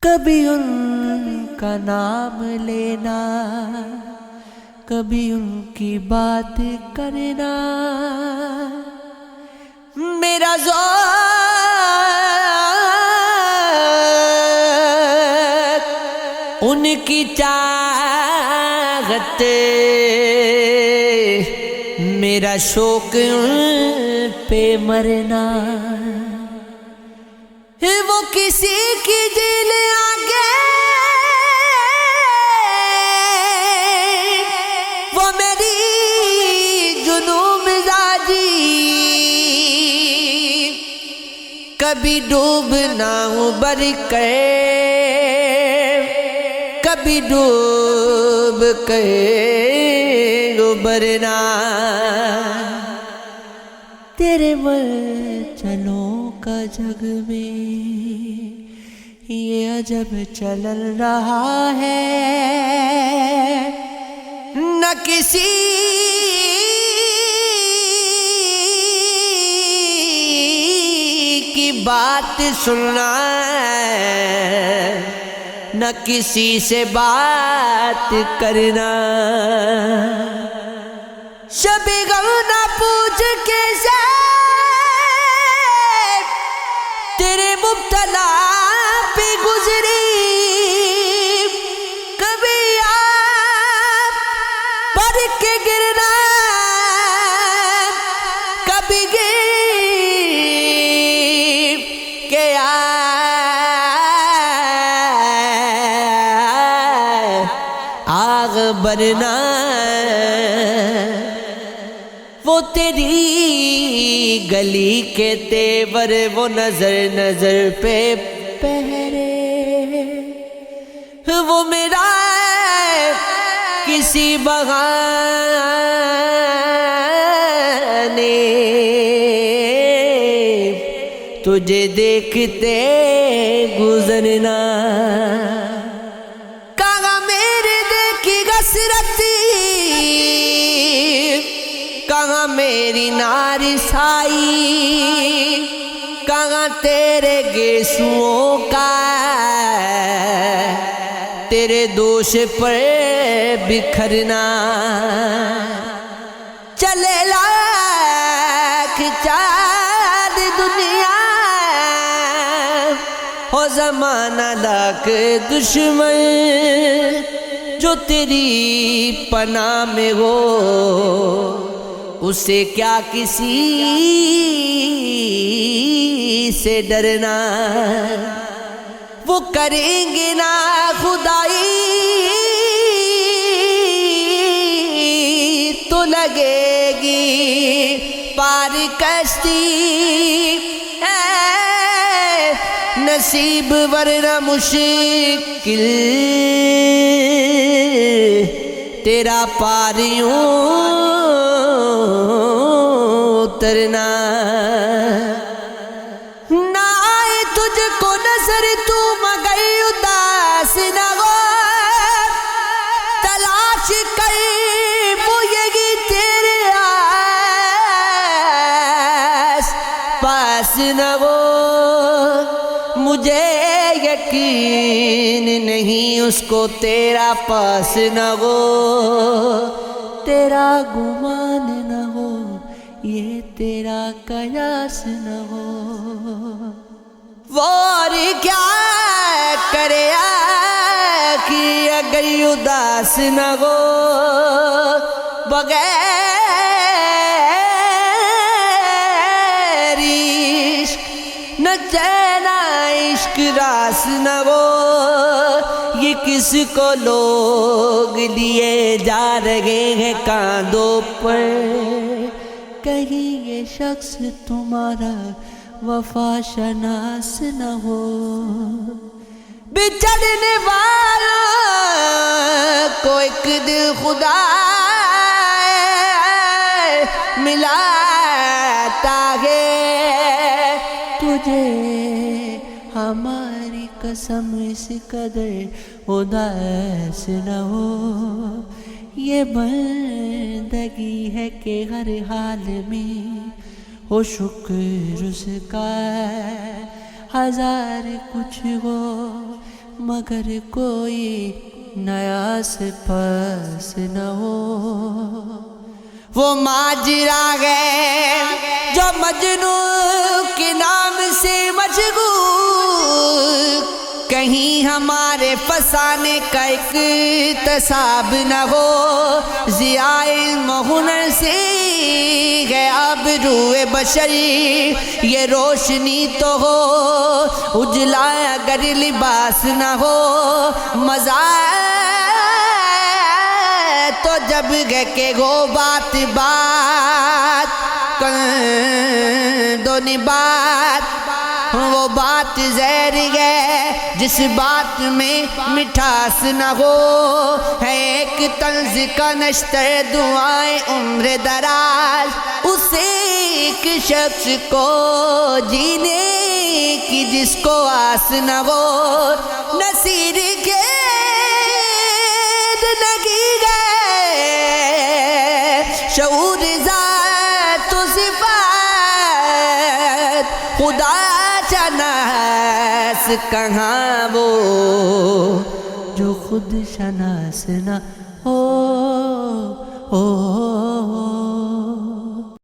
کبھی ان کا نام لینا، کبھی ان کی بات کرنا، میرا ذوق ان کی چاہت، میرا شوق ان پہ مرنا، وہ کسی کی دل آگے، وہ میری جنوں مزاجی، کبھی ڈوبنا ابھر کر، کبھی ڈوب کر ابھرنا، تیرے چلوں کا جگ میں یہ عجب چل رہا ہے، نہ کسی کی بات سننا، نہ کسی سے بات کرنا، شب غم نہ پوچھ کیسے تیرے مبتلا پہ گزری، کبھی آپ پڑھ کے گرنا، کبھی گر کے آگ برنا، وہ تیری گلی کے تیور، وہ نظر نظر پہ پہرے، وہ میرا کسی بہانے تجھے دیکھتے گزرنا، کہاں میرے دیکھی حسرتی، کہاں میری نارسائی، کہاں تیرے گیسوؤں کا تیرے دوش پر بکھرنا، چلے لاکھ چاند دنیا ہو زمانہ لاکھ دشمن، جو تیری پناہ میں ہو اسے کیا کسی سے ڈرنا، وہ کریں گے نا خدائی تو لگے گی پار کشتی، نصیب ورنہ مشکل تیرا پاریوں اترنا، نہ آئے تجھ کو نظر تو مگر اداس نہ ہو، تلاش کر وہ یہی تیرے آس پاس نہ ہو، مجھے یقین نہیں اس کو تیرا پاس نہ ہو، تیرا گمان نہ ہو، یہ تیرا قیاس نہ ہو، وہ اور کیا کرے کہ اگر اداس نہ ہو، بغیر عشق نہ چین عشق راس نہ ہو، یہ کس کو لوگ لیے جا رہے ہیں کاندھوں پر، کہیں یہ شخص تمہارا وفا شناس نہ ہو، بچھڑنے والوں کو ایک دل خدا ملاتا ہے، تجھے ہماری قسم اس قدر اداس نہ ہو، یہ بندگی ہے کہ ہر حال میں ہو شکر اس کا، ہزار کچھ ہو مگر کوئی نیا سے پاس نہ ہو۔ وہ ماجرا ہے جو مجنون کے نام سے مشغول، کہیں ہمارے فسانے کا اقتصاب نہ ہو۔ ضیاء علم و ہنر سے ہے آبروء بشری، یہ روشنی تو ہو اجلا اگر لباس نہ ہو۔ مزہ تو جب ہے کہ ہو بات بات دونی بات، وہ بات زہر ہے جس بات میں مٹھاس نہ ہو۔ ہے ایک طنز کا نشتر دعائیں عمر دراز، اسے ایک شخص کو جینے کی جس کو آس نہ ہو۔ نصیر کے نگی گئے شعور ذات و صفات، خدا شناس کہاں وہ جو خود شناس نہ ہو۔